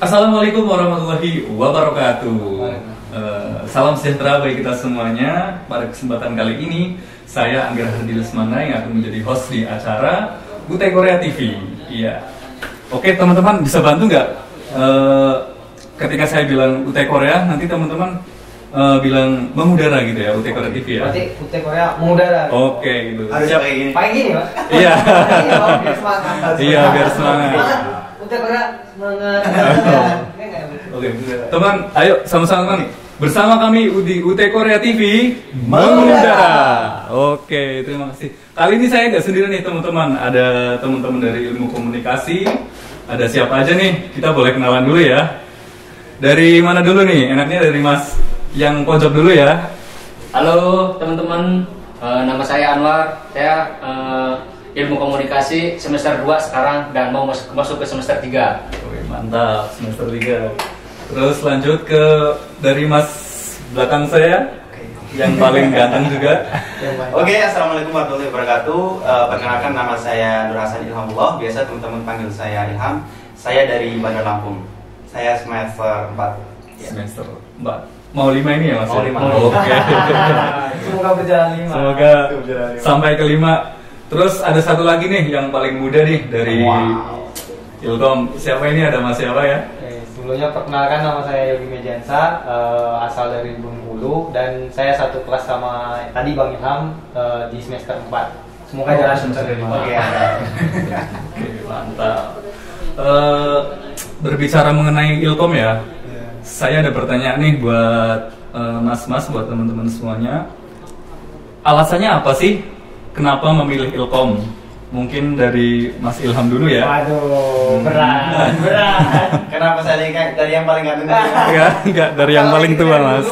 Assalamualaikum warahmatullahi wabarakatuh. Salam sejahtera bagi kita semuanya. Pada kesempatan kali ini, saya Angger Hardi Lesmana yang akan menjadi host di acara UT Korea TV. Iya. Oke teman-teman, bisa bantu nggak? Ketika saya bilang UT Korea, nanti teman-teman bilang mengudara gitu ya, UT Korea TV ya. Berarti UT Korea mengudara. Oke gitu. Harus Siap. kayak gini. Pakai gini, Pak. Iya. Biar semangat. Iya, biar semangat. UT Korea semangat. Oke, teman, ayo sama-sama nih. Bersama kami di UT Korea TV mengudara. Oke, terima kasih. Kali ini saya nggak sendiri nih teman-teman. Ada teman-teman dari ilmu komunikasi. Ada siapa aja nih? Kita boleh kenalan dulu ya. Dari mana dulu nih? Enaknya dari Mas yang pojok dulu ya. Halo teman-teman, nama saya Anwar. Saya ilmu komunikasi semester 2 sekarang dan mau masuk ke semester 3. Oke, mantap, semester 3. Terus lanjut ke dari Mas belakang saya yang paling ganteng juga. Oke, assalamualaikum warahmatullahi wabarakatuh. Perkenalkan, nama saya Nur Hasan Ilhamullah. Biasa teman-teman panggil saya Ilham. Saya dari Bandar Lampung. Saya semester 4. Semester 4. Mau 5 ini ya Mas? Mau 5. Oke. Semoga berjalan 5. Semoga sampai ke 5. Terus ada satu lagi nih yang paling muda nih dari Ilkom. Siapa ini? Ada Mas siapa ya? Sebelumnya perkenalkan, nama saya Yogi Mejansa, asal dari Bengkulu, dan saya satu kelas sama tadi Bang Ilham di semester 4. Semoga jalan semester 5. Oke. Oke, mantap. Berbicara mengenai Ilkom ya, saya ada pertanyaan nih buat mas-mas, buat teman-teman semuanya. Alasannya apa sih kenapa memilih Ilkom? Mungkin dari Mas Ilham dulu ya. Waduh, berat. Kenapa saya dari yang paling ganteng? Enggak, dari yang paling tua Mas.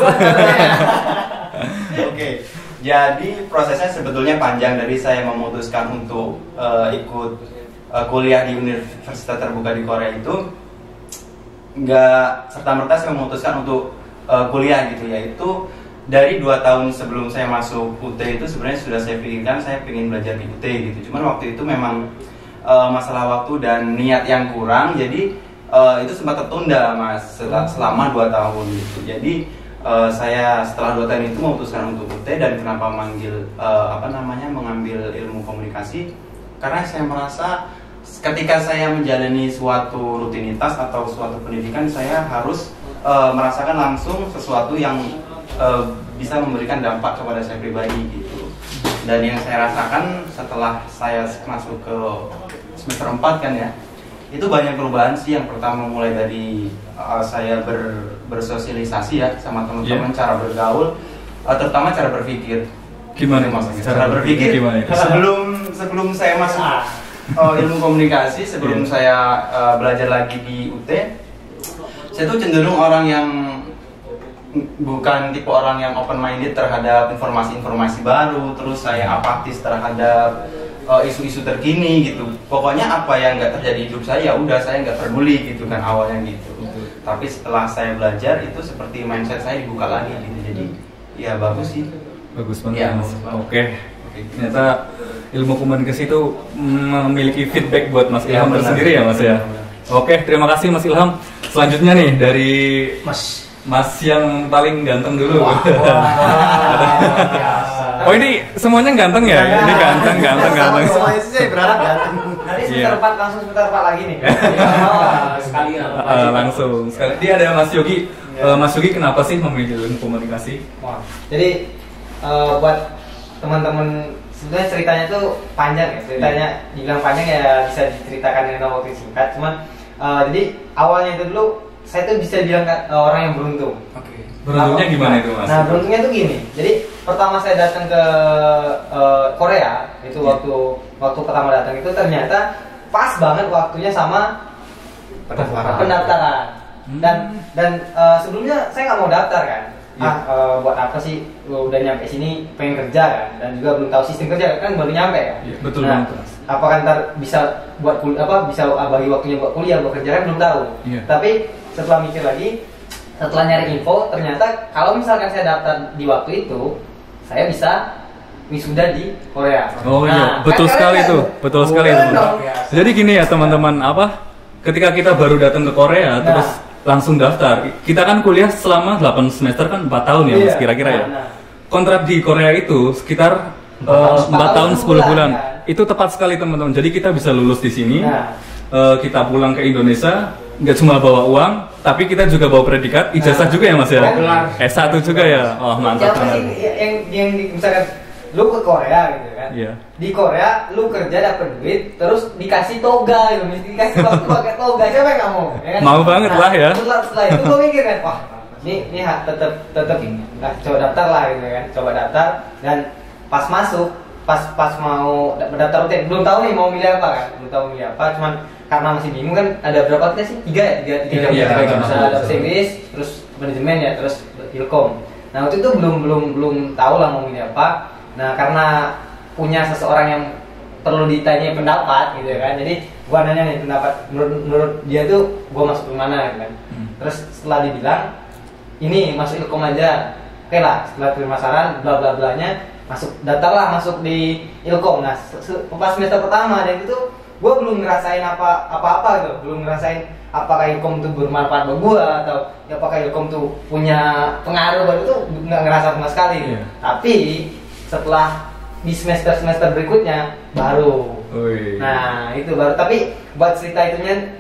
Oke. Jadi prosesnya sebetulnya panjang. Dari saya memutuskan untuk ikut kuliah di Universitas Terbuka di Korea itu nggak serta-merta saya memutuskan untuk kuliah gitu, yaitu dari 2 tahun sebelum saya masuk UT itu sebenarnya sudah saya pikirkan saya ingin belajar di UT gitu. Cuman waktu itu memang masalah waktu dan niat yang kurang, jadi itu sempat tertunda Mas selama 2 tahun gitu. Jadi saya setelah 2 tahun itu memutuskan untuk UT. Dan kenapa mengambil ilmu komunikasi, karena saya merasa ketika saya menjalani suatu rutinitas atau suatu pendidikan, saya harus merasakan langsung sesuatu yang bisa memberikan dampak kepada saya pribadi gitu. Dan yang saya rasakan setelah saya masuk ke semester 4 kan ya, itu banyak perubahan sih. Yang pertama mulai dari saya bersosialisasi ya sama teman-teman, cara bergaul, terutama cara berpikir. Gimana Mas? Cara berpikir gimana? sebelum saya masuk ilmu komunikasi, sebelum saya belajar lagi di UT, saya tuh cenderung orang yang bukan tipe orang yang open minded terhadap informasi-informasi baru. Terus saya apatis terhadap isu-isu terkini gitu. Pokoknya apa yang nggak terjadi di hidup saya, udah saya nggak peduli gitu kan awalnya gitu. Tapi setelah saya belajar itu seperti mindset saya dibuka lagi gitu. Jadi ya bagus sih. Bagus banget Ya, Mas. bagus banget. Oke. Ternyata ilmu komunikasi itu memiliki feedback buat Mas Ilham tersendiri ya Mas ya. Oke, terima kasih Mas Ilham. Selanjutnya nih dari Mas yang paling ganteng dulu. Oh ini semuanya ganteng ya? Ini ganteng. Semuanya sih saya berharap ganteng. Nanti semester 4 langsung semester 4 lagi nih. Sekalian. Langsung. Sekali dia ada Mas Yogi. Mas Yogi kenapa sih memilih ilmu komunikasi? Jadi buat teman-teman, sebenarnya ceritanya tuh panjang ya. Ceritanya dibilang panjang ya bisa diceritakan dengan waktu singkat. Cuman jadi awalnya itu dulu saya tuh bisa bilang orang yang beruntung. Oke. Beruntungnya gimana itu Mas? Nah, beruntungnya tuh gini. Jadi pertama saya datang ke Korea itu waktu pertama datang itu ternyata pas banget waktunya sama pendaftaran. Dan sebelumnya saya nggak mau daftar kan. Buat apa sih udah nyampe sini pengen kerja kan, dan juga belum tahu sistem kerja kan, baru nyampe kan. Betul Nah, banget. apakah ntar bisa buat bisa bagi waktunya buat kuliah, buat kerja kan belum tahu. Tapi setelah mikir lagi, setelah nyari info, ternyata kalau misalkan saya daftar di waktu itu, saya bisa wisuda di Korea. Oh iya, betul sekali itu, betul sekali itu. Jadi gini ya teman-teman, ketika kita baru datang ke Korea terus langsung daftar. Kita kan kuliah selama 8 semester kan 4 tahun ya Mas kira-kira ya. Kontrak di Korea itu sekitar 4 tahun 10 bulan. Itu tepat sekali teman-teman. Jadi kita bisa lulus di sini. Kita pulang ke Indonesia nggak cuma bawa uang, tapi kita juga bawa predikat, ijazah juga ya Mas ya. S1 juga ya. Oh mantap banget. Yang misalkan lu ke Korea gitu kan. Di Korea lu kerja dapat duit terus dikasih toga gitu, mesti dikasih waktu pakai toga. Siapa yang nggak mau? Ya kan? Mau banget lah ya. Setelah itu gue mikir kan, wah ini tetap coba daftar lah gitu kan. Coba daftar dan pas masuk pas mau mendaftar UTN belum tahu nih mau milih apa kan, belum tahu milih apa, cuman karena masih bingung kan. Ada berapa kita sih? Tiga ada bahasa Inggris, terus manajemen ya, terus ilkom. Nah waktu itu belum tahu lah mau milih apa. Nah karena punya seseorang yang perlu ditanya pendapat gitu kan, jadi gua nanya nih pendapat menurut dia tuh gua masuk ke mana gitu kan. Terus setelah dibilang ini masuk ilkom aja, oke lah, setelah terima saran bla bla blanya masuk di ilkom. Nah pas semester pertama dan itu gue belum ngerasain apa-apa gitu, belum ngerasain apakah ilkom itu bermanfaat buat gue atau apakah ilkom tuh punya pengaruh buat itu, nggak ngerasa sama sekali. Tapi setelah di semester berikutnya baru. Nah itu baru. Tapi buat cerita itunya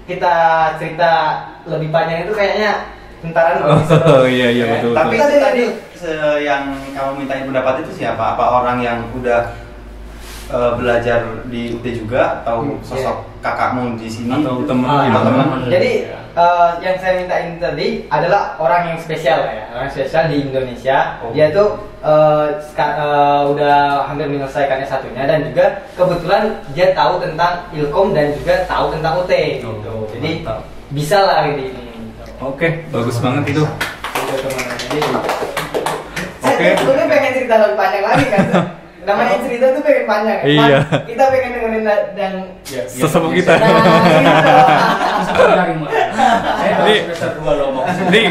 kita cerita lebih panjang itu kayaknya tentaran. Iya betul. Tapi tadi yang kamu mintain pendapat itu siapa? Apa orang yang udah belajar di UT juga atau sosok kakakmu di sini atau teman? Jadi yang saya mintain tadi adalah orang yang spesial ya, orang spesial di Indonesia. Dia tuh udah hampir menyelesaikan S1-nya dan juga kebetulan dia tahu tentang ilkom dan juga tahu tentang UT gitu. Jadi bisa lah ini. Oke, bagus banget itu. Saya sebenarnya pengen cerita lebih panjang lagi kan. Namanya cerita tuh pengen panjang. Iya. Kita pengen dengerin dan sesepuh kita. Ini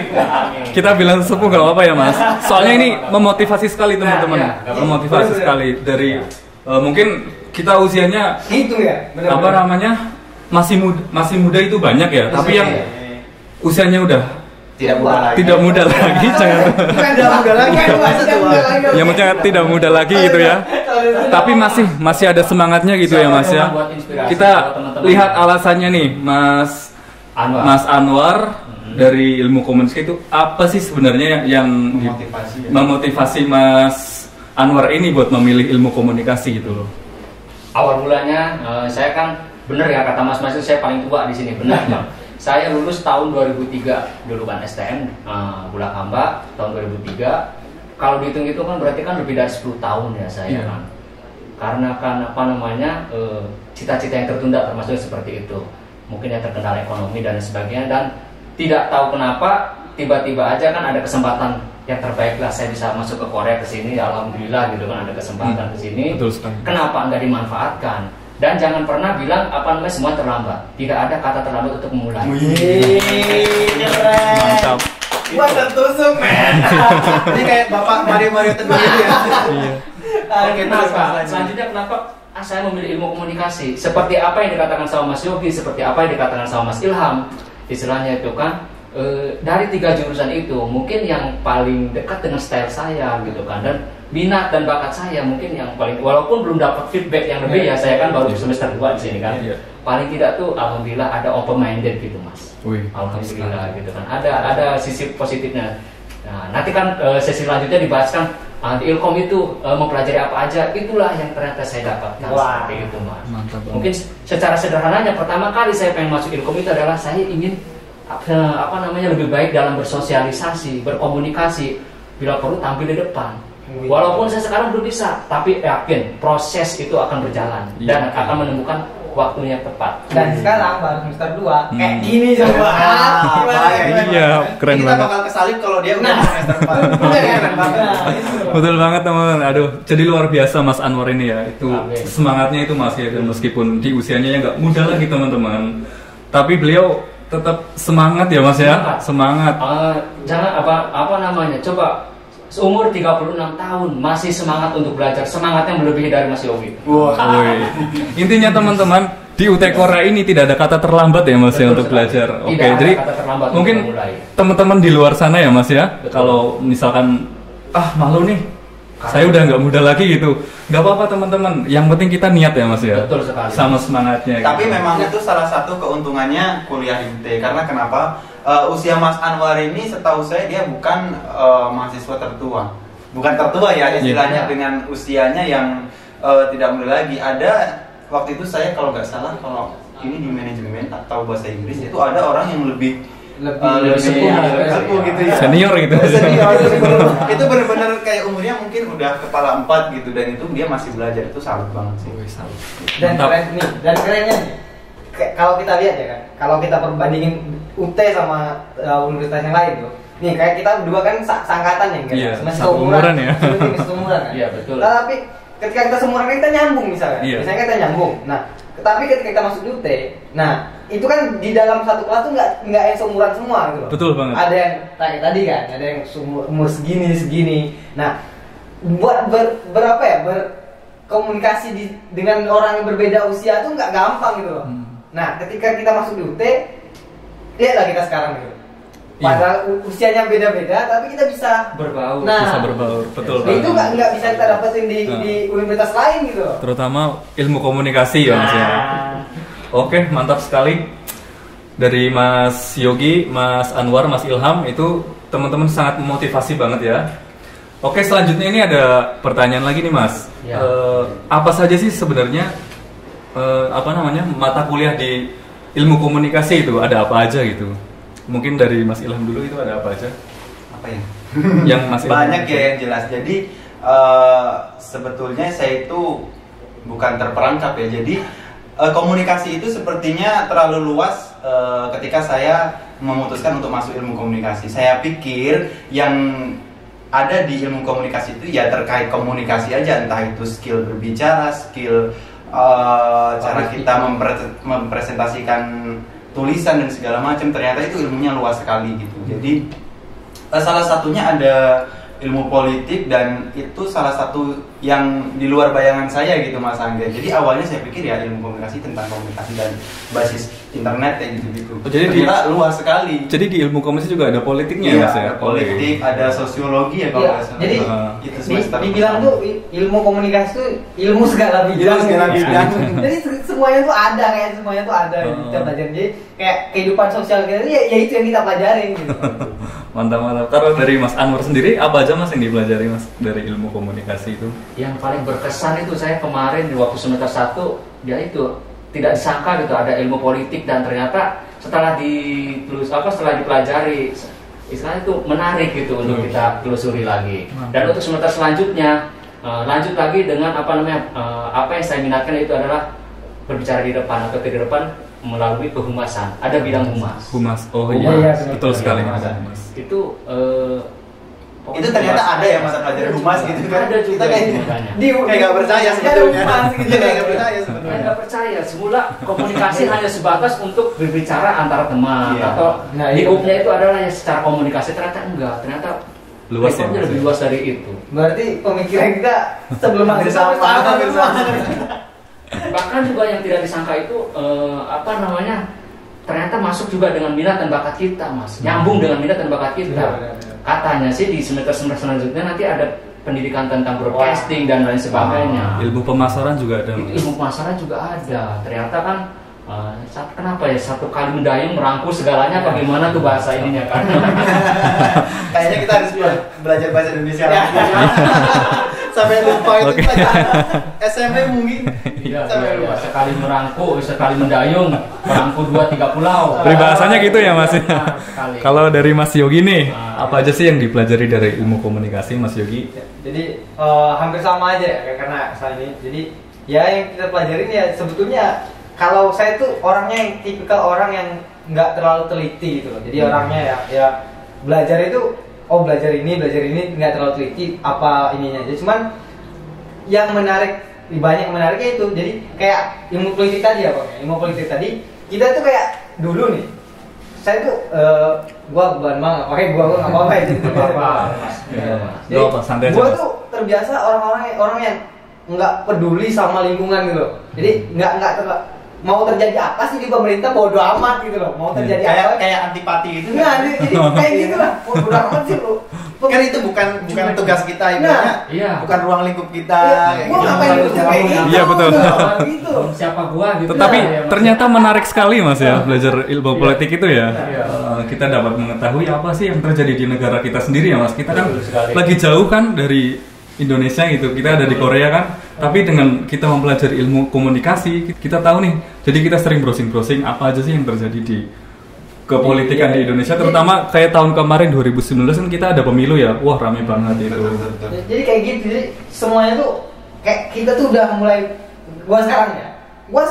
kita bilang sesepuh gak apa-apa ya Mas. Soalnya ini memotivasi sekali teman-teman. Memotivasi sekali dari mungkin kita usianya gitu ya. Apa namanya masih muda itu banyak ya. Tapi yang usianya udah tidak muda lagi, jangan. Ya maksudnya tidak muda lagi gitu ya. Tapi masih ada semangatnya gitu ya Mas ya. Kita lihat alasannya nih Mas Anwar dari ilmu komunikasi itu apa sih sebenarnya yang memotivasi Mas Anwar ini buat memilih ilmu komunikasi gitu loh. Awal mulanya saya kan bener ya kata Mas itu saya paling tua di sini, benar Bang. Saya lulus tahun 2003 dulu kan STM Bulak Hamba tahun 2003. Kalau dihitung itu kan berarti kan lebih dari 10 tahun ya saya kan. Karena kan apa namanya cita-cita yang tertunda termasuk seperti itu. Mungkin yang terkendala ekonomi dan sebagainya, dan tidak tahu kenapa tiba-tiba aja kan ada kesempatan yang terbaik lah saya bisa masuk ke Korea ke sini. Alhamdulillah gitu kan ada kesempatan ke sini. Kenapa enggak dimanfaatkan? Dan jangan pernah bilang apa namanya semua terlambat. Tidak ada kata terlambat untuk memulai. Mantap. Gua tertusuk men. Ini kayak Bapak Mario Teguh gitu ya. Kenapa? Selanjutnya kenapa saya memilih ilmu komunikasi? Seperti apa yang dikatakan sama Mas Yogi, seperti apa yang dikatakan sama Mas Ilham. Istilahnya itu kan dari 3 jurusan itu mungkin yang paling dekat dengan style saya gitu kan, dan minat dan bakat saya mungkin yang paling, walaupun belum dapat feedback yang lebih ya, saya kan baru semester 2 di sini kan. Paling tidak tuh alhamdulillah ada open minded gitu Mas. Alhamdulillah gitu kan. Ada sisi positifnya. Nah, nanti kan sesi selanjutnya dibahaskan di ilkom itu mempelajari apa aja, itulah yang ternyata saya dapatkan. Seperti itu Mas. Mungkin secara sederhananya pertama kali saya pengen masuk ilkom itu adalah saya ingin lebih baik dalam bersosialisasi, berkomunikasi, bila perlu tampil di depan. Walaupun saya sekarang belum bisa, tapi yakin proses itu akan berjalan dan akan menemukan waktunya tepat. Dan sekarang baru semester 2 kayak gini coba. Iya, keren banget. Kita bakal kesalip kalau dia udah semester 4. Betul banget teman-teman. Aduh, jadi luar biasa Mas Anwar ini ya. Itu semangatnya itu Mas ya, dan meskipun di usianya yang nggak muda lagi teman-teman, tapi beliau tetap semangat ya Mas ya. Semangat. Jangan apa namanya? Coba seumur 36 tahun masih semangat untuk belajar, semangatnya melebihi dari Mas Yogi. Intinya teman-teman, di UT Kora ini tidak ada kata terlambat ya Mas ya untuk belajar. Oke, Tidak ada jadi kata terlambat mungkin untuk memulai. teman-teman di luar sana ya Mas ya, Betul. kalau misalkan malu nih, saya udah nggak muda lagi gitu, nggak apa-apa teman-teman. Yang penting kita niat ya Mas ya, Betul sekali. sama semangatnya. Tapi gitu. memang itu salah satu keuntungannya kuliah di UT. Karena kenapa? Usia Mas Anwar ini setahu saya dia bukan mahasiswa tertua. Bukan tertua ya istilahnya, Iya. dengan usianya yang tidak muda lagi. Ada waktu itu saya kalau nggak salah, kalau ini di manajemen atau bahasa Inggris itu ada orang yang lebih sepuh gitu ya. Senior gitu. Senior. Itu benar-benar kayak umurnya mungkin udah kepala 4 gitu, dan itu dia masih belajar. Itu salut banget sih. Dan Mantap. keren nih, dan kerennya nih, kalau kita lihat ya kan, kalau kita perbandingin UT sama universitas yang lain tuh, nih kayak kita berdua kan sangkatan ya, kan? Iya, Masih satu umuran ya. Seumuran kan. Iya, betul. Nah, tapi ketika kita seumuran kan kita nyambung misalnya, Iya. misalnya kita nyambung. Nah, tapi ketika kita masuk di UT, nah itu kan di dalam satu kelas tuh nggak yang seumuran semua gitu loh. Betul banget. Ada yang kayak tadi kan, ada yang umur segini. Nah, buat berapa ya berkomunikasi dengan orang yang berbeda usia tuh nggak gampang gitu loh. Nah, ketika kita masuk di UT, lihatlah kita sekarang gitu. Iya. Padahal usianya beda-beda, tapi kita bisa Berbaur, bisa berbaur, betul. Nah, itu nggak bisa kita dapetin di universitas lain gitu loh. Terutama ilmu komunikasi ya Mas ya. Oke, mantap sekali. Dari Mas Yogi, Mas Anwar, Mas Ilham itu teman-teman sangat memotivasi banget ya. Oke, selanjutnya ini ada pertanyaan lagi nih Mas. Ya. Apa saja sih sebenarnya mata kuliah di ilmu komunikasi itu, ada apa aja gitu? Mungkin dari Mas Ilham dulu, itu ada apa aja? Apa ya? Yang Mas Ilham Banyak ya yang jelas. Jadi sebetulnya saya itu bukan terperangkap ya. Jadi komunikasi itu sepertinya terlalu luas ketika saya memutuskan untuk masuk ilmu komunikasi. Saya pikir yang ada di ilmu komunikasi itu ya terkait komunikasi aja, entah itu skill berbicara, skill cara kita mempresentasikan tulisan dan segala macam. Ternyata itu ilmunya luas sekali gitu. Jadi salah satunya ada ilmu politik, dan itu salah satu yang di luar bayangan saya gitu Mas Angga. Jadi awalnya saya pikir ya ilmu komunikasi tentang komunikasi dan basis internet kayak gitu-gitu. Oh, jadi ternyata luas sekali. Jadi di ilmu komunikasi juga ada politiknya Iya, Mas ya? ada politik, ada sosiologi ya kalau Iya, nggak salah. jadi itu semester dibilang tuh ilmu komunikasi tuh ilmu segala bidang. Ilmu segala bidang. Jadi semuanya tuh ada, kayak semuanya tuh ada yang kita pelajarin. Jadi kayak kehidupan sosial kita tuh ya itu yang kita pelajarin gitu. Mantap. Kalau dari Mas Anwar sendiri, apa aja Mas yang dipelajari Mas dari ilmu komunikasi itu? Yang paling berkesan itu saya kemarin di waktu semester 1, ya itu tidak disangka gitu ada ilmu politik, dan ternyata setelah dipelajari istilahnya itu menarik gitu untuk kita telusuri lagi. Dan untuk semester selanjutnya lanjut lagi dengan apa yang saya minatkan itu adalah berbicara di depan atau di depan melalui kehumasan. Ada bidang humas. Oh Iya, iya, benar. betul sekali Humas. Mas. Itu Itu ternyata ada ya mata pelajaran humas gitu kan. Ada juga Kita kayak makanya. kayak nggak percaya sebetulnya. humas gitu. Kayak nggak percaya Saya sebetulnya. nggak percaya. Semula komunikasi hanya sebatas untuk berbicara antara teman, Iya. atau Nah, di iya. UP-nya itu adalah yang secara komunikasi. Ternyata enggak. Ternyata Luas ya, lingkupnya Mas, lebih ya? luas dari itu. Berarti pemikiran kita sebelum Hampir masuk sama. Bahkan juga yang tidak disangka itu ternyata masuk juga dengan minat dan bakat kita, Mas. Nyambung dengan minat dan bakat kita. Benar. Katanya sih di semester selanjutnya nanti ada pendidikan tentang broadcasting dan lain sebagainya. Ilmu pemasaran juga ada Mas. Ilmu pemasaran juga ada. Ternyata kan kenapa ya satu kali mendayung merangkul segalanya, bagaimana tuh bahasa ininya kan? Kayaknya kita harus belajar bahasa Indonesia lagi. Sampai lupa itu Oke. pelajaran SMP mungkin. Iya, sekali merangkul, sekali mendayung, merangkul 2-3 pulau. Peribahasanya gitu ya Mas. Benar sekali. Kalau dari Mas Yogi nih, apa aja sih yang dipelajari dari ilmu komunikasi Mas Yogi? Jadi hampir sama aja ya karena saya ini. Jadi ya yang kita pelajarin ya sebetulnya kalau saya tuh orangnya yang tipikal orang yang nggak terlalu teliti gitu loh. Jadi orangnya ya belajar itu belajar ini nggak terlalu teliti apa ininya aja. Cuman yang banyak menariknya itu. Jadi kayak ilmu politik tadi ya Bang. Ilmu politik tadi kita tuh kayak dulu nih. Saya tuh gua beban banget. Oke, gua nggak apa-apa itu. Gak apa, santai aja, Gua Mas. tuh terbiasa orang yang nggak peduli sama lingkungan gitu. Jadi nggak mau terjadi apa sih di pemerintah bodo amat gitu loh. Mau terjadi apa kayak antipati gitu. Nah, jadi kayak gitu lah. Bodo amat sih lu. Kan itu bukan tugas kita ibaratnya. Iya. Bukan ruang lingkup kita. Gua ngapain lu kayak gitu? Iya, betul. Gitu. Siapa gua gitu. Tetapi ya, ternyata menarik sekali Mas ya belajar ilmu politik itu ya. Iya. Kita dapat mengetahui apa sih yang terjadi di negara kita sendiri ya Mas. Kita kan Betul sekali. lagi jauh kan dari Indonesia gitu. Kita ada di Korea kan. Tapi dengan kita mempelajari ilmu komunikasi, kita tahu nih. Jadi kita sering browsing-browsing apa aja sih yang terjadi di kepolitikan di Indonesia, terutama kayak tahun kemarin 2019 kan kita ada pemilu ya. Wah, rame banget itu. Betul. Jadi kayak gitu, jadi semuanya tuh kayak kita tuh udah mulai gua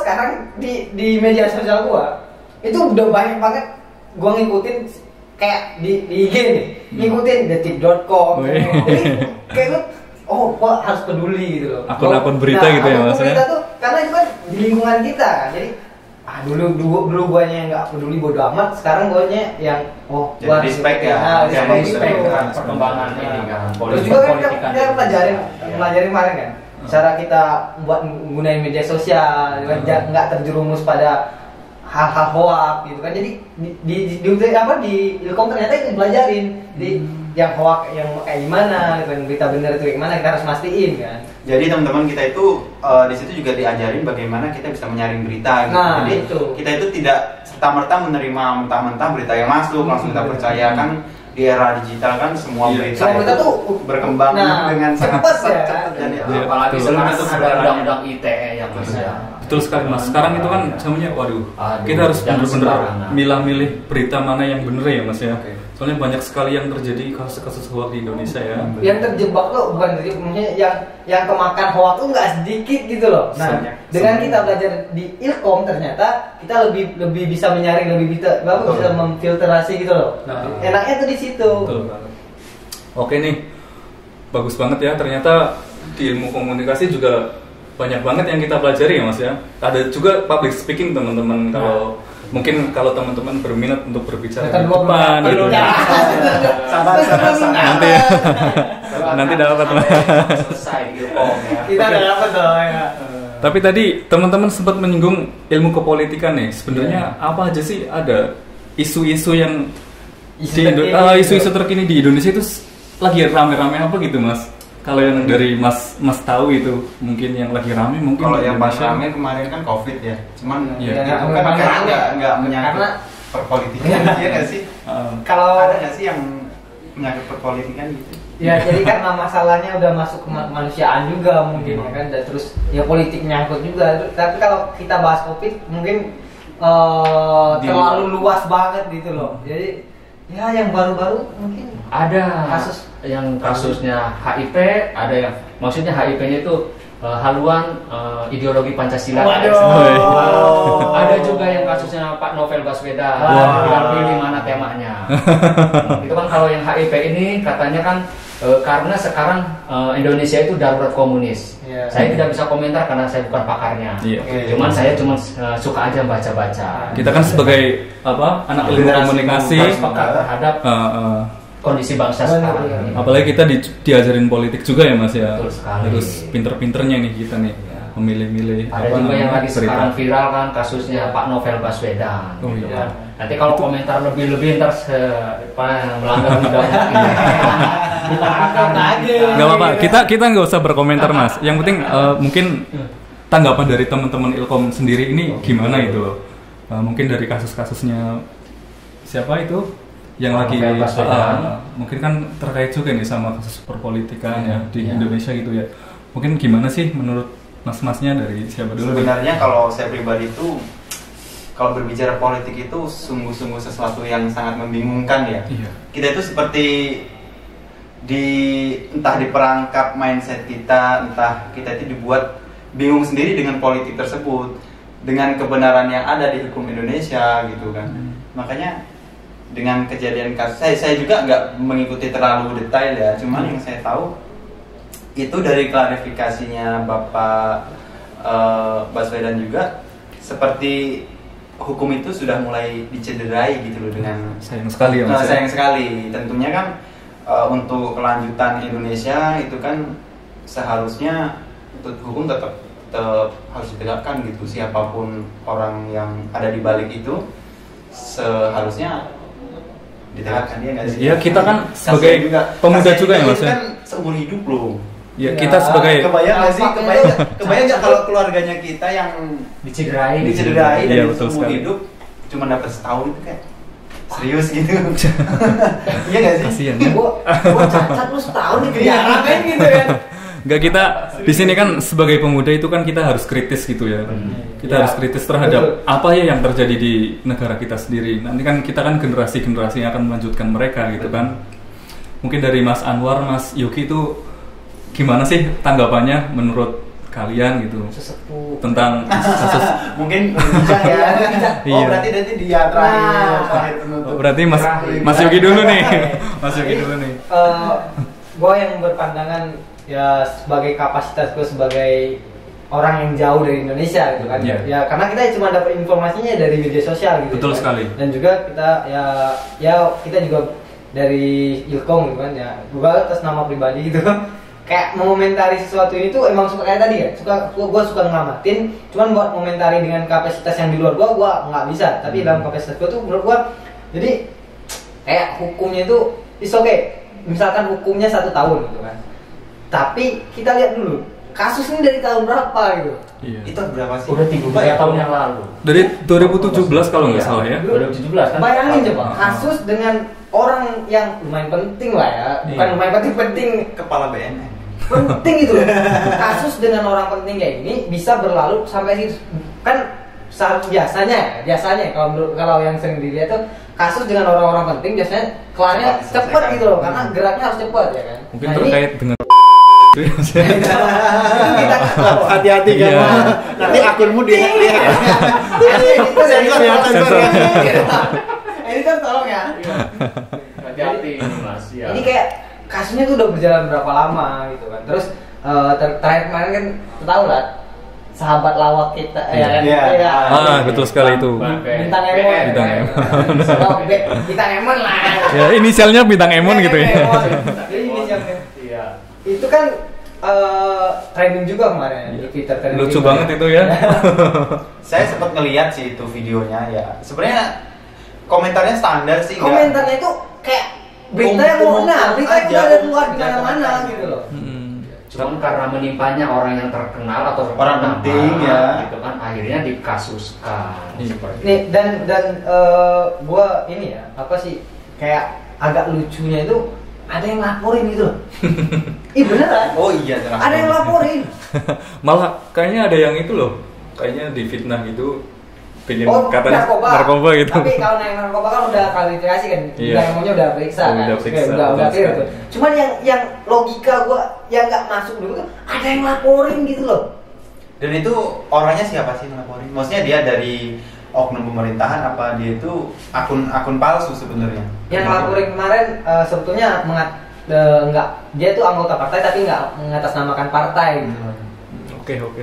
sekarang di media sosial gua itu udah banyak banget gua ngikutin kayak di IG nih, ngikutin detik.com. Jadi kayak lu gua harus peduli gitu loh. Akun-akun berita gitu ya, Mas, ya? Berita tuh karena itu kan di lingkungan kita kan. Jadi dulu guanya yang nggak peduli bodo amat, sekarang guanya yang jadi respect ya. respect gitu. Perkembangan ini kan. Terus juga kan kita pelajarin kemarin kan, cara kita buat menggunakan media sosial, nggak terjerumus pada hal-hal hoak gitu kan. Jadi di Ilkom ternyata itu belajarin yang hoak yang kayak gimana, gitu kan, berita benar itu kayak gimana, kita harus mastiin kan. Jadi teman-teman kita itu di situ juga diajarin bagaimana kita bisa menyaring berita gitu. Nah, Jadi itu. kita itu tidak serta-merta menerima mentah-mentah berita yang masuk langsung kita percaya kan. Di era digital kan semua berita Semua itu tuh berkembang dengan cepat ya. dan apalagi betul. sekarang Betul. ada undang-undang ITE yang masih Betul sekali Mas. Sekarang itu kan semuanya waduh. Kita harus jangan benar-benar sembarangan. milah-milih berita mana yang benar ya Mas ya. Oke. Soalnya banyak sekali yang terjadi kasus-kasus hoax di Indonesia ya. Yang terjebak tuh bukan maksudnya yang kemakan hoax tuh nggak sedikit gitu loh. Nah, dengan kita belajar di Ilkom ternyata kita lebih bisa menyaring, lebih bisa memfilterasi gitu loh. Nah. Enaknya tuh di situ. Betul. Oke nih. Bagus banget ya. Ternyata di ilmu komunikasi juga banyak banget yang kita pelajari ya Mas ya. Ada juga public speaking teman-teman kalau mungkin kalau teman-teman berminat untuk berbicara di depan gitu. sabar. Nanti nanti dapat Mas. selesai Ilkom ya. Kita udah dapat loh ya. Tapi tadi teman-teman sempat menyinggung ilmu kepolitikan nih. Sebenarnya apa aja sih ada isu-isu yang isu-isu terkini di Indonesia itu lagi rame-rame apa gitu Mas? Kalau yang dari Mas tahu itu mungkin yang lagi rame mungkin Kalau di yang pas Indonesia. rame kemarin kan COVID ya. Cuman Iya. itu kan kayaknya nggak menyangkut Karena- perpolitikan ya nggak sih? Kalau Ada nggak sih yang menyangkut perpolitikan gitu? ya jadi karena masalahnya udah masuk ke kemanusiaan juga mungkin ya kan, dan terus ya politik nyangkut juga. Tapi kalau kita bahas COVID mungkin terlalu luas banget gitu loh. Jadi ya yang baru-baru mungkin Ada kasus yang kasusnya HIP, ada yang maksudnya HIP-nya itu haluan ideologi Pancasila. Waduh. Ada juga yang kasusnya Pak Novel Baswedan. Wah. Tinggal pilih mana temanya. Itu kan kalau yang HIP ini katanya kan karena sekarang Indonesia itu darurat komunis. Iya. Saya tidak bisa komentar karena saya bukan pakarnya. Iya. Cuman saya cuma suka aja baca-baca. Kita kan sebagai anak ilmu Generasi komunikasi Harus peka terhadap kondisi bangsa sekarang ini. apalagi kita diajarin politik juga ya Mas ya. Betul sekali. Terus pinter-pinternya nih kita nih memilih-milih Ada juga yang lagi berita. sekarang viral kan kasusnya Pak Novel Baswedan. Oh, gitu iya. kan. Nanti kalau komentar lebih ntar melanggar undang-undang kita akan Nggak apa-apa, kita nggak usah berkomentar Mas. Yang penting mungkin tanggapan dari teman-teman Ilkom sendiri ini gimana itu loh. Mungkin dari kasus-kasusnya siapa itu yang lagi Novel Baswedan. mungkin kan terkait juga nih sama kasus perpolitikan ya di Iya. Indonesia gitu ya. Mungkin gimana sih menurut mas-masnya dari siapa dulu? Sebenarnya kalau saya pribadi itu kalau berbicara politik itu sungguh-sungguh sesuatu yang sangat membingungkan ya. Iya. Kita itu seperti entah diperangkap mindset kita, entah kita itu dibuat bingung sendiri dengan politik tersebut, dengan kebenaran yang ada di hukum Indonesia gitu kan. Makanya dengan kejadian kasus saya juga nggak mengikuti terlalu detail ya, cuman yang saya tahu itu dari klarifikasinya Bapak Baswedan juga seperti hukum itu sudah mulai dicederai gitu loh dengan Sayang sekali ya Mas. sayang sekali. Tentunya kan untuk kelanjutan Indonesia itu kan seharusnya hukum tetap tetap harus ditegakkan gitu. Siapapun orang yang ada di balik itu seharusnya ditegakkan, dia nggak sih? Ya kita kan sebagai pemuda juga ya Mas ya. Kan seumur hidup loh. Ya kita sebagai Kebayang nggak sih? Kebayang nggak kalau keluarganya kita yang dicederai Iya, dari betul seumur sekali. hidup cuma dapat setahun itu kayak serius gitu. Iya nggak sih? kasihan ya. Gua cacat lu setahun di penjara kan gitu kan. Enggak, kita di sini kan sebagai pemuda itu kan kita harus kritis gitu ya. Kita Ya, harus kritis terhadap apa ya yang terjadi di negara kita sendiri. Nanti kan kita kan generasi-generasi yang akan melanjutkan mereka gitu kan. Mungkin dari Mas Anwar, Mas Yogi itu gimana sih tanggapannya menurut kalian gitu Sesepuh. tentang kasus? Mungkin bijak ya. Iya. Berarti nanti dia terakhir penutup. Berarti Mas Yogi dulu nih. Mas Yogi dulu nih. Gue yang berpandangan ya sebagai kapasitas gue sebagai orang yang jauh dari Indonesia gitu kan. Iya. Ya karena kita cuma dapat informasinya dari media sosial gitu. Betul kan. sekali. Dan juga kita kita juga dari Ilkom gitu kan ya. Gue atas nama pribadi gitu. Kayak mengomentari sesuatu ini tuh emang suka kayak tadi ya. Gue suka ngamatin. Cuman buat komentari dengan kapasitas yang di luar gue nggak bisa. Tapi dalam kapasitas gue tuh menurut gue jadi kayak hukumnya itu is okay. Misalkan hukumnya 1 tahun gitu kan. Tapi kita lihat dulu kasus ini dari tahun berapa gitu. Iya. Itu berapa sih? Udah 3 tahun yang lalu. Dari 2017 kalau nggak salah ya. 2017 kan. Bayangin coba kasus dengan orang yang lumayan penting lah ya. Bukan Iya. lumayan penting Kepala BNN. penting gitu loh. Kasus dengan orang penting kayak ini bisa berlalu sampai situ. Kan biasanya kalau yang sering dilihat tuh kasus dengan orang-orang penting biasanya kelarnya cepet gitu loh, karena geraknya harus cepet ya kan. Mungkin Nah, terkait dengan itu ya, Mas ya. ini kita Hati-hati Iya. kamu. Nanti akunmu dia. sensor ya, sensor. Ini kan tolong ya. Hati-hati ini Mas ya. Ini kayak kasusnya tuh udah berjalan berapa lama gitu kan. Terus terakhir kemarin kan tahu lah sahabat lawak kita ya kan. Iya. Ya. Betul sekali itu. Bintang Emon. Bintang Emon. Bintang Emon lah. Ya inisialnya Bintang Emon gitu ya. Jadi inisialnya. Iya. Itu kan trending juga kemarin di Twitter. trending Lucu juga. banget itu ya. Saya sempat ngeliat sih itu videonya ya. Sebenarnya komentarnya standar sih. Komentarnya itu kayak berita yang Umum berita yang aja, udah keluar di umum mana-mana aja. gitu loh. Cuman karena menimpanya orang yang terkenal atau Orang ternama, penting, ya. gitu kan akhirnya dikasuskan seperti Nih dan gua ini ya apa sih kayak agak lucunya itu ada yang laporin gitu loh. Ih beneran. Oh iya, jelas. Ada yang laporin. Malah kayaknya ada yang itu loh. Kayaknya difitnah gitu. Pengen Oh, katanya narkoba gitu. Tapi kalau yang narkoba kan udah klarifikasi kan, Iya. yang udah periksa kan. Udah periksa, udah betul clear sekali. tuh. Cuman yang logika gua yang nggak masuk dulu tuh ada yang laporin gitu loh. Dan itu orangnya siapa sih ngelaporin? Maksudnya dia dari oknum pemerintahan apa dia itu akun palsu sebenarnya? Yang laporin kemarin sebetulnya nggak dia tuh anggota partai tapi nggak mengatasnamakan partai gitu. Oke.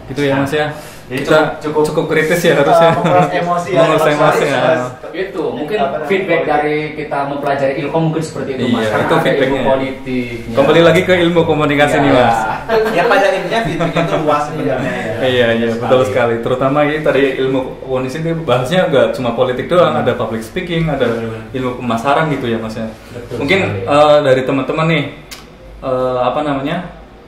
Gitu ya Mas ya. Jadi Kita cukup- cukup kritis ya harusnya. menguras emosi ya. Menguras emosi ya. itu mungkin feedback dari kita mempelajari ilmu mungkin seperti itu Iya, Mas. Karena itu ada feedbacknya. ilmu politiknya. Kembali lagi ke ilmu komunikasi nih Mas. Ya pada intinya feedback itu luas sebenarnya. Iya betul sekali. Terutama ini tadi ilmu komunikasi itu bahasnya nggak cuma politik doang, ada public speaking, ada ilmu pemasaran gitu ya Mas ya. Betul Mungkin sekali. dari teman-teman nih apa namanya?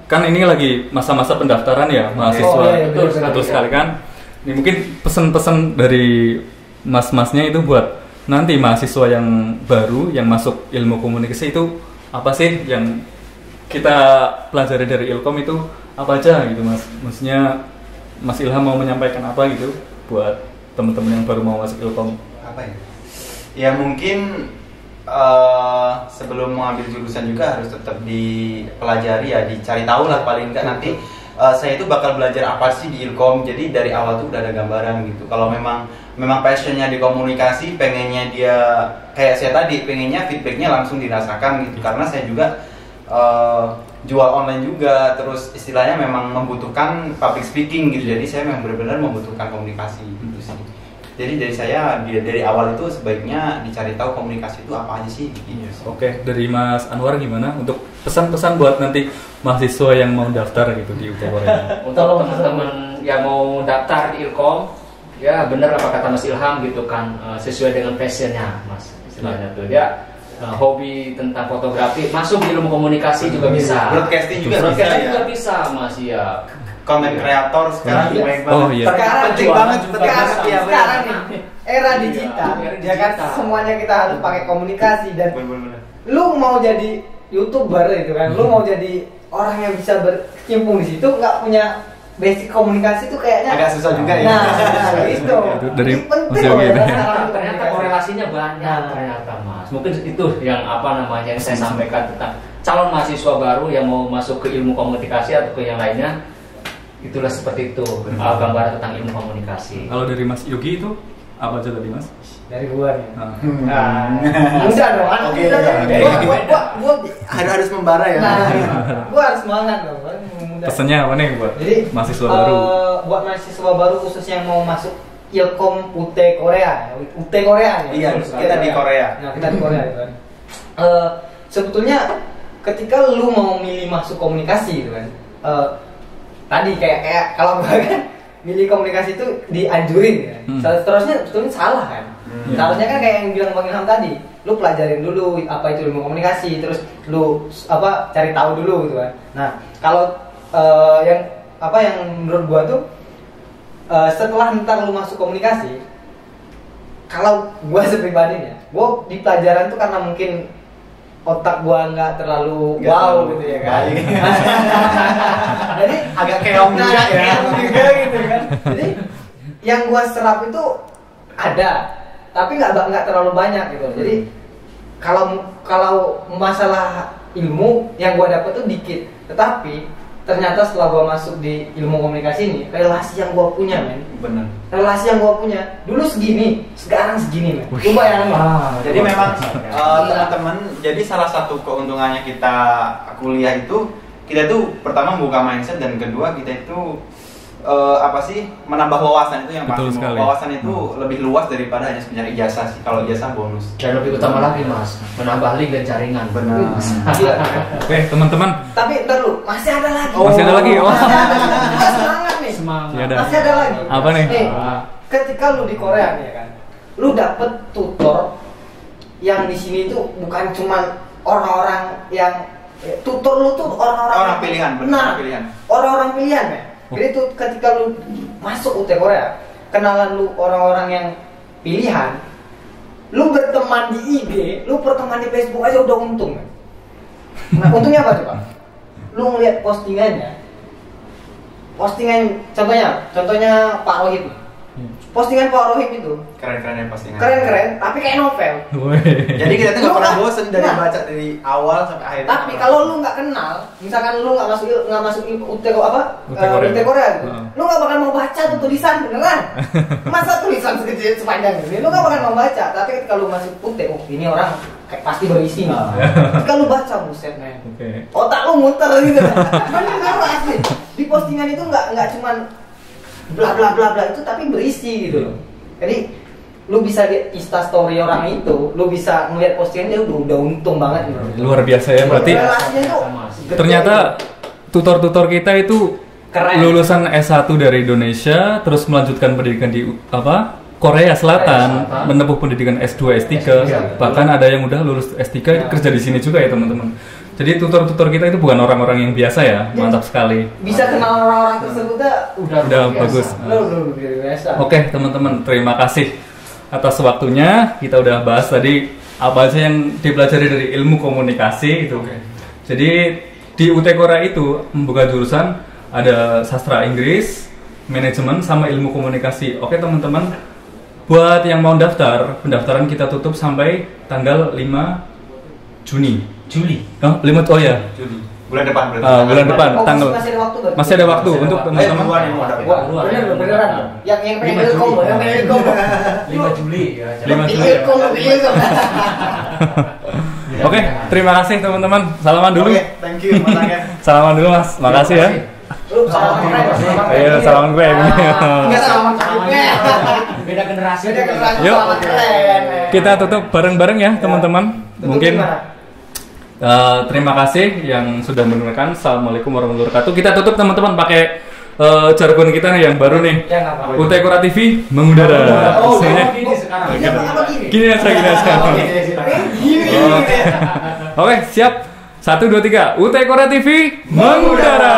Kan ini lagi masa-masa pendaftaran ya mahasiswa. Oh, iya, betul sekali kan. Ini mungkin pesan-pesan dari mas-masnya itu buat nanti mahasiswa yang baru yang masuk ilmu komunikasi itu apa sih yang kita pelajari dari Ilkom itu apa aja gitu Mas? Maksudnya Mas Ilham mau menyampaikan apa gitu buat teman-teman yang baru mau masuk Ilkom? Apa ya? Ya mungkin sebelum mengambil jurusan juga harus tetap dipelajari ya, dicari tahu lah paling enggak nanti saya itu bakal belajar apa sih di Ilkom. Jadi dari awal tuh udah ada gambaran gitu. Kalau memang passionnya di komunikasi, pengennya dia kayak saya tadi, pengennya feedbacknya langsung dirasakan gitu. Karena saya juga jual online juga, terus istilahnya memang membutuhkan public speaking gitu. Jadi saya memang benar-benar membutuhkan komunikasi gitu sih. Jadi dari saya dari awal itu sebaiknya dicari tahu komunikasi itu apa aja sih. Oke, dari Mas Anwar gimana untuk pesan-pesan buat nanti mahasiswa yang mau daftar gitu di UT Korea? Untuk teman-teman yang mau daftar di Ilkom, ya benar apa kata Mas Ilham gitu kan, sesuai dengan passionnya Mas istilahnya tuh dia hobi tentang fotografi, masuk di ilmu komunikasi juga bisa. Broadcasting juga bisa Mas ya. Konten kreator sekarang banyak banget. Oh iya. Sekarang penting banget sekarang nih era digital, ya kan semuanya kita harus pakai komunikasi dan Bener-bener. lu mau jadi YouTuber itu kan, lu mau jadi orang yang bisa berkecimpung di situ nggak punya basic komunikasi tuh kayaknya Agak susah juga ya. Nah, itu. Dari Ini penting Mas Yogi loh, ini. Ternyata korelasinya banyak ternyata Mas. Mungkin itu yang apa namanya yang saya sampaikan tentang calon mahasiswa baru yang mau masuk ke ilmu komunikasi atau ke yang lainnya. Itulah seperti itu gambaran tentang ilmu komunikasi. Kalau dari Mas Yogi itu apa aja tadi Mas? Dari gua nih. Nah. Mudah dong, anak Oke, muda oke. gua Harus membara ya. gua harus semangat dong. Muda. Pesannya apa nih buat Jadi mahasiswa baru? Buat mahasiswa baru khususnya yang mau masuk Ilkom UT Korea, UT Korea nih. Iya, kita di Korea. Nah, kita di Korea gitu kan. Sebetulnya ketika lu mau milih masuk komunikasi gitu kan. Tadi kayak kalau gue kan milih komunikasi itu dianjurin kan. Seterusnya sebetulnya salah kan. Seharusnya kan kayak yang bilang Bang Ilham tadi, lu pelajarin dulu apa itu ilmu komunikasi, terus lu cari tahu dulu gitu kan. Nah, kalau yang menurut gua tuh setelah ntar lu masuk komunikasi, kalau gua sepribadinya, gua di pelajaran tuh karena mungkin otak gua nggak terlalu wow gitu ya kan. Jadi Agak keong juga ya. keong juga gitu kan. Jadi yang gua serap itu ada, tapi nggak terlalu banyak gitu. Jadi kalau masalah ilmu yang gua dapat tuh dikit, tetapi ternyata setelah gua masuk di ilmu komunikasi ini, relasi yang gua punya men, Benar. relasi yang gua punya dulu segini, sekarang segini men. Coba bayangin. Jadi memang teman-teman, jadi salah satu keuntungannya kita kuliah itu kita tuh pertama membuka mindset dan kedua kita itu menambah wawasan itu yang Betul pasti. sekali. Wawasan itu lebih luas daripada hanya sekedar ijazah sih. Kalau ijazah bonus. Dan lebih utama lagi Mas, menambah link dan jaringan. Benar. Iya. Oke teman-teman, Tapi ntar lu masih ada lagi. Masih ada lagi? Oh. Masih ada. Semangat nih. Masih ada. Masih ada lagi. Apa nih? Ketika lu di Korea nih ya kan, lu dapet tutor yang di sini tuh bukan cuman orang-orang yang tutor lu tuh Orang pilihan, benar, Nah, pilihan. orang-orang pilihan ya. Jadi tuh ketika lu masuk UT Korea, kenalan lu orang-orang yang pilihan, lu berteman di IG, lu berteman di Facebook aja udah untung. Nah, untungnya apa coba? Lu ngeliat postingan, contohnya Pak Rohit. Postingan Pak Rohit itu Keren-keren ya postingan. keren-keren, tapi kayak novel. Jadi kita tuh nggak pernah bosen dari Nah. baca dari awal sampai akhir. Tapi kalau lu nggak kenal, misalkan lu nggak masuk UT Korea. UT Korea gitu, Heeh. lu nggak bakal mau baca tuh tulisan beneran. Masa tulisan sepanjang ini, lu nggak bakal mau baca. Tapi ketika lu masuk UT, oh ini orang kayak pasti berisi nih. Ketika lu baca, buset men, Oke. otak lu muter gitu. Bener asli. Di postingan itu nggak cuman bla bla bla bla itu, tapi berisi gitu loh. Jadi lu bisa lihat Instastory orang itu, lu bisa ngeliat postingan dia udah untung banget gitu. Luar biasa ya berarti. Relasinya tuh gede. Ternyata tutor-tutor kita itu Keren. lulusan S1 dari Indonesia, terus melanjutkan pendidikan di Korea Selatan, menempuh pendidikan S2, S3, bahkan ada yang udah lulus S3 kerja di sini juga ya teman-teman. Jadi tutor-tutor kita itu bukan orang-orang yang biasa ya, mantap sekali. Bisa kenal orang-orang tersebut Udah bagus. Lu biasa. Oke teman-teman, terima kasih atas waktunya. Kita udah bahas tadi apa aja yang dipelajari dari ilmu komunikasi itu. Jadi di UT Korea itu membuka jurusan ada sastra Inggris, manajemen, sama ilmu komunikasi. Oke teman-teman, buat yang mau daftar, pendaftaran kita tutup sampai tanggal 5 Juni. Juli. Oh, 5 oh ya. Juli. Bulan depan berarti. Bulan depan Oh, tanggal. masih ada waktu berarti? Masih ada waktu untuk teman-teman. Beneran. Yang pengen ilkom, yang pengen ilkom. 5 Juli ya. 5 Juli. Ilkom, ilkom. Oke, terima kasih teman-teman. Salaman dulu. Oke, thank you matanya. Salaman dulu Mas. Makasih ya. Lu salam keren. Ayo salaman gue. Enggak salam keren. Beda generasi. generasi. Beda generasi. Yuk. Sangat keren. Kita tutup bareng-bareng ya teman-teman. Tutup Mungkin gimana? terima kasih yang sudah mendengarkan. Assalamualaikum warahmatullahi wabarakatuh. Kita tutup teman-teman pakai jargon kita nih yang baru nih. Ya, nggak apa-apa. UT Kora TV mengudara. Oh, Semuanya- gini sekarang. Ini apa gini? Gini aja. Gini. Oke, siap. 1, 2, 3. UT Kora TV mengudara.